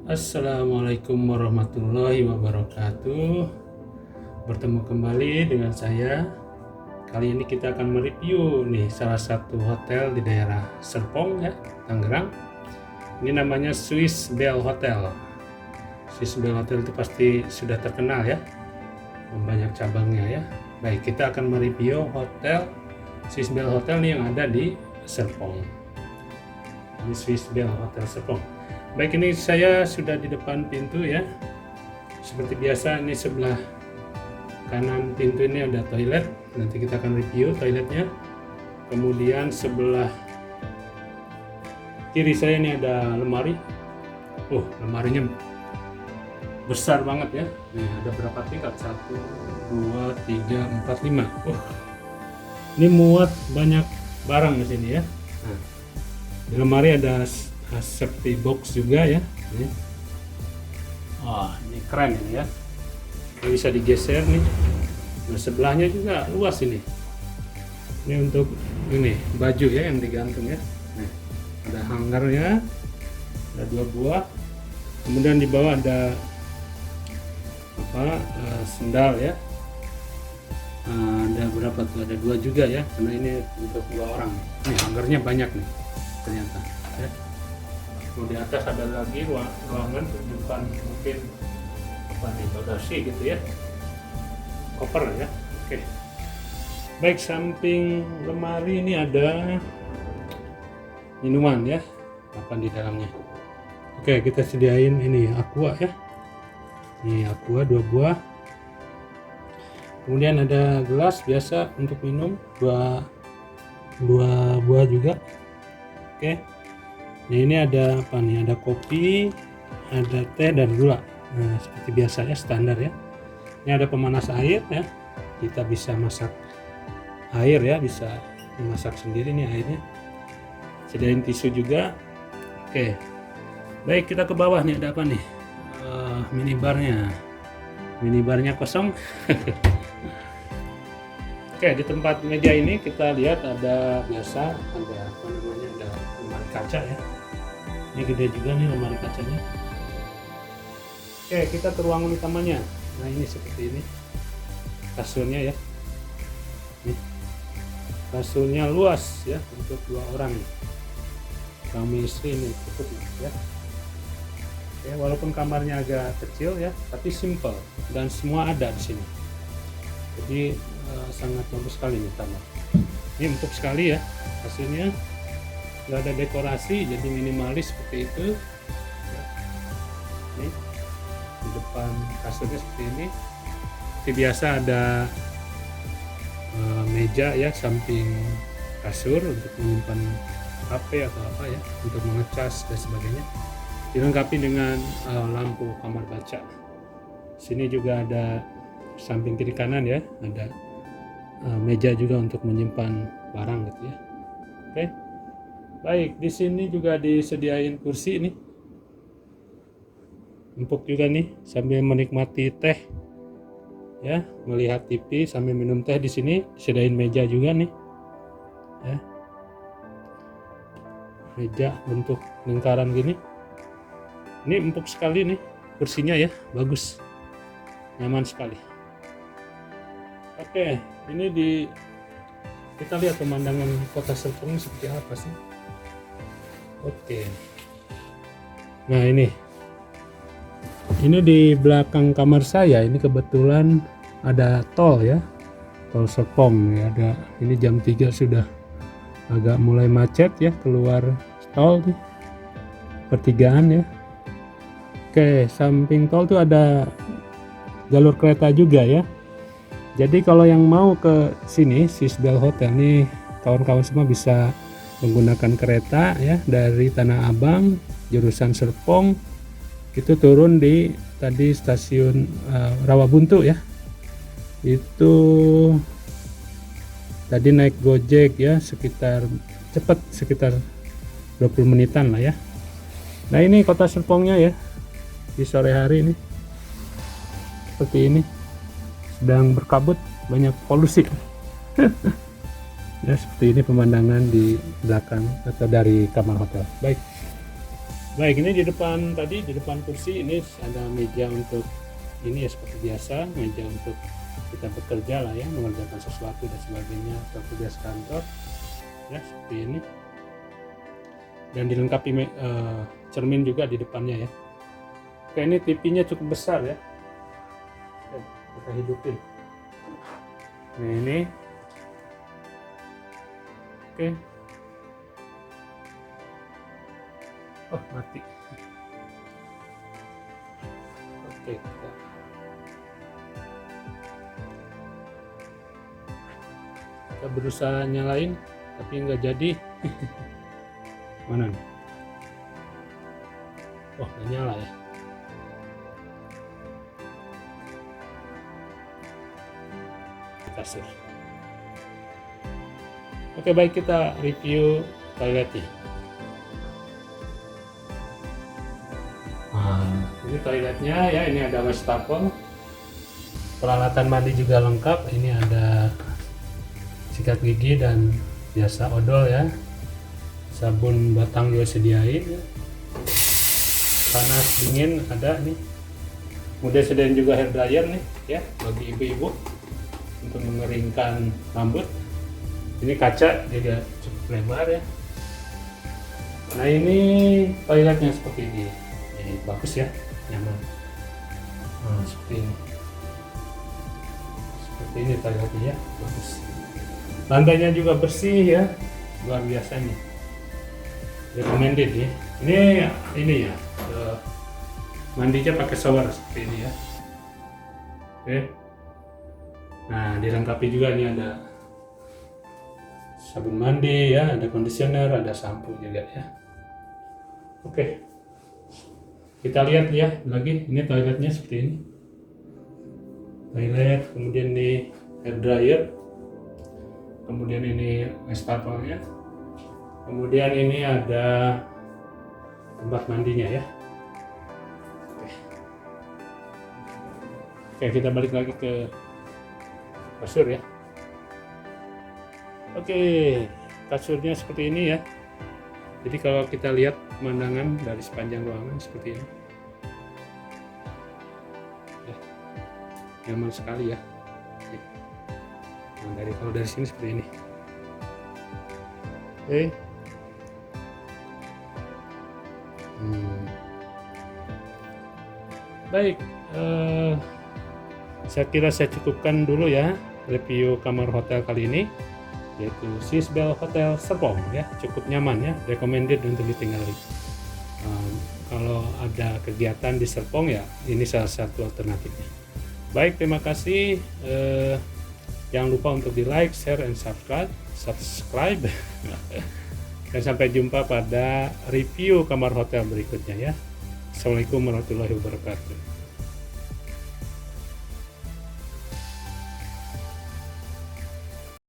Assalamualaikum warahmatullahi wabarakatuh. Bertemu kembali dengan saya. Kali ini kita akan mereview nih salah satu hotel di daerah Serpong ya, Tangerang. Ini namanya Swiss Bell Hotel. Swiss Bell Hotel itu pasti sudah terkenal ya, banyak cabangnya ya. Baik, kita akan mereview hotel Swiss Bell Hotel nih yang ada di Serpong. Ini Swiss Bell Hotel Serpong. Baik, ini saya sudah di depan pintu ya. Seperti biasa, ini sebelah kanan pintu ini ada toilet. Nanti kita akan review toiletnya. Kemudian sebelah kiri saya ini ada lemari. Lemarinya besar banget ya. Nih ada berapa tingkat? 1, 2, 3, 4, 5. Ini muat banyak barang di sini ya. Nah, di lemari ada safety box juga ya. Ini keren ini ya. Ini bisa digeser nih. Nah, sebelahnya juga luas ini. Ini untuk ini baju ya yang digantung ya. Nah, ada hangernya, ada 2 buah. Kemudian di bawah ada sendal ya. Ada berapa tuh? Ada 2 juga ya. Karena ini untuk 2 orang. Nih hangernya banyak nih ternyata ya. Di atas ada lagi ruangan menyimpan mungkin bagasi gitu ya, koper ya. Oke. Baik, samping lemari ini ada minuman ya, di dalamnya. Oke, kita sediain ini aqua ya. Ini aqua 2 buah. Kemudian ada gelas biasa untuk minum 2 buah juga. Oke. Nah, ini ada apa nih? Ada kopi, ada teh dan gula. Nah, seperti biasa ya, standar ya. Ini ada pemanas air ya. Kita bisa masak air ya, bisa memasak sendiri nih airnya. Sediain tisu juga. Oke. Baik, kita ke bawah nih, ada apa nih? Minibarnya. Minibarnya kosong. Oke, di tempat meja ini kita lihat ada biasa ada ada lemari kaca ya. Ini gede juga nih lemari kacanya. Oke, kita ke ruangan utamanya. Nah, ini seperti ini kasurnya ya. Nih, kasurnya luas ya untuk 2 orang. Suami istri ini cukup ya. Oke, walaupun kamarnya agak kecil ya, tapi simple dan semua ada di sini. Jadi sangat bagus sekali nih kamar. Ini empuk sekali ya hasilnya. Nggak ada dekorasi, jadi minimalis seperti itu. Ini di depan kasurnya seperti ini. Seperti biasa ada meja ya samping kasur untuk menyimpan HP atau apa ya, untuk mengecas dan sebagainya. Dilengkapi dengan lampu kamar baca. Sini juga ada samping kiri kanan ya, ada meja juga untuk menyimpan barang gitu ya. Oke. Baik, di sini juga disediain kursi nih. Empuk juga nih sambil menikmati teh. Ya, melihat TV sambil minum teh di sini, disediain meja juga nih. Ya. Meja bentuk lingkaran gini. Ini empuk sekali nih kursinya ya, bagus. Nyaman sekali. Oke, ini kita lihat pemandangan kota Serpong seperti apa sih. Oke. Nah, ini di belakang kamar saya ini kebetulan ada tol ya, tol Serpong ya. Ada ini jam 3 sudah agak mulai macet ya, keluar tol nih, pertigaan ya. Oke, samping tol tuh ada jalur kereta juga ya. Jadi kalau yang mau ke sini Swiss Bell Hotel nih, kawan-kawan semua bisa menggunakan kereta ya dari Tanah Abang jurusan Serpong, itu turun di tadi stasiun Rawabuntu ya. Itu tadi naik Gojek ya, sekitar 20 menitan lah ya. Nah, ini kota Serpongnya ya di sore hari ini seperti ini, sedang berkabut, banyak polusi. Ya, seperti ini pemandangan di belakang atau dari kamar hotel. Baik, Baik, ini di depan kursi ini ada meja untuk ini ya, seperti biasa, meja untuk kita bekerja lah ya, mengerjakan sesuatu dan sebagainya, atau tugas kantor ya, seperti ini. Dan dilengkapi cermin juga di depannya ya. Oke, ini TV-nya cukup besar ya. Oke, kita hidupin. Nah, ini oke. Oh, mati. Oke, kita berusaha nyalain tapi nggak jadi. Mana nih? Oh, nggak nyala ya. Kasir. Oke, baik, kita review toiletnya. Nah, ini toiletnya ya, ini ada wastafel, peralatan mandi juga lengkap. Ini ada sikat gigi dan biasa odol ya, sabun batang juga sediain ya. Panas dingin ada nih, kemudian sediain juga hair dryer nih ya, bagi ibu-ibu untuk mengeringkan rambut. Ini kaca juga cukup lebar ya. Nah, ini toiletnya seperti ini. Bagus ya, nyaman. Nah, seperti ini toiletnya ya, bagus. Lantainya juga bersih ya, luar biasa nih. Recommended ya. Ini ya, mandinya pakai shower seperti ini ya. Oke. Nah, dilengkapi juga nih ada sabun mandi ya, ada conditioner, ada sampo juga ya. Oke. Kita lihat ya lagi, ini toiletnya seperti ini. Toilet, kemudian ini hair dryer, kemudian ini wastafelnya, kemudian ini ada tempat mandinya ya. Oke, kita balik lagi ke kasur ya. Oke, kasurnya seperti ini ya. Jadi kalau kita lihat pemandangan dari sepanjang ruangan seperti ini ya, nyaman sekali ya. Nah, kalau dari sini seperti ini. Oke. Baik, saya kira saya cukupkan dulu ya review kamar hotel kali ini, yaitu Swissbell Hotel Serpong ya, cukup nyaman ya, recommended untuk ditinggali. Kalau ada kegiatan di Serpong ya, ini salah satu alternatifnya. Baik, terima kasih. Jangan lupa untuk di like, share, and subscribe. Dan sampai jumpa pada review kamar hotel berikutnya ya. Assalamualaikum warahmatullahi wabarakatuh.